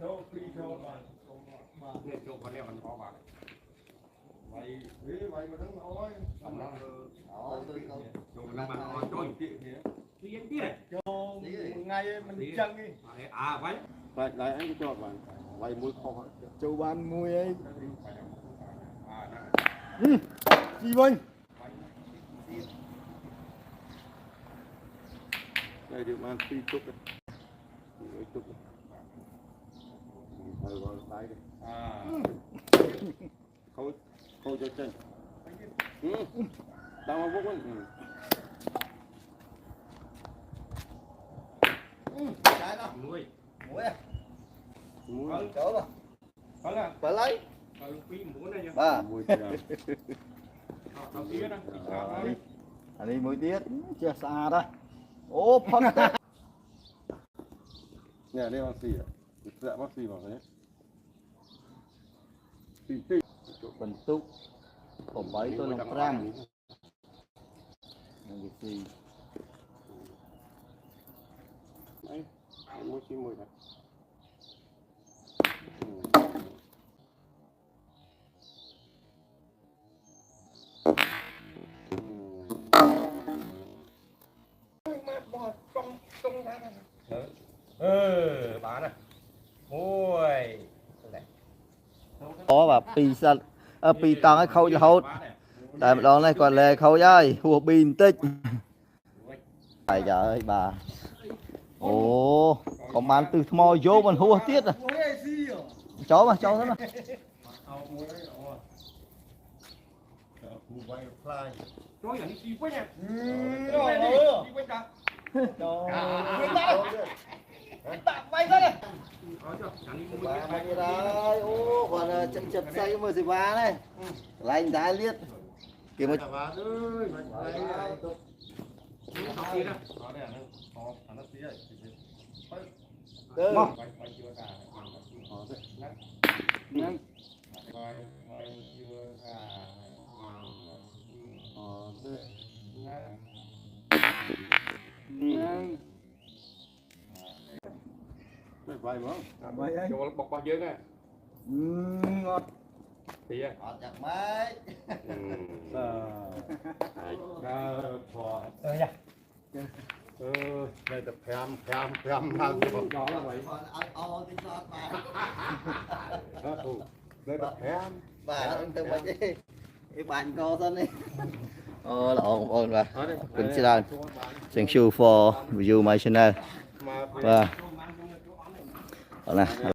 nên chỗ con em còn có bạn vậy mà nó nói chỗ nó bạn nói trôi thì em biết ngay mình chân đi vậy lại anh cho bạn vậy mũi kho châu ban mùi ấy gì vậy đây được mang phi chút đấy chút thời gọi tay đi khâu khâu cho chân tao mà bốc trái đó muối muối à muối chỗ mà phải lấy ba muối anh đi muối tiết chưa xa đó ô phân nè đây bác sĩ ạ dạ bác sĩ bảo thế tí bentuk pembaik itu yang perang yang gitu đấy muối xí muối này bà này ôi có và pi tăng cái khâu hốt tại đó này còn là khâu dây hùa pin tích trời ơi bà ồ còn mang từ mò vô mình hùa tiết à chó thế mà Trời ơi, đi quên nha. Bay ra đây. Bay ra đây. Ô, còn chật say mười gì ba này. Lạnh trái liệt. Kìa mà. Vậy mà cho bọc bao nhiêu nè Ngọt thì ngọt nhặt mấy đây tập phèm làm đó là vậy đây tập phèm bà từ mấy cái bạn co thân đi là ổn bàคุณชิรัน thank you for view my channel và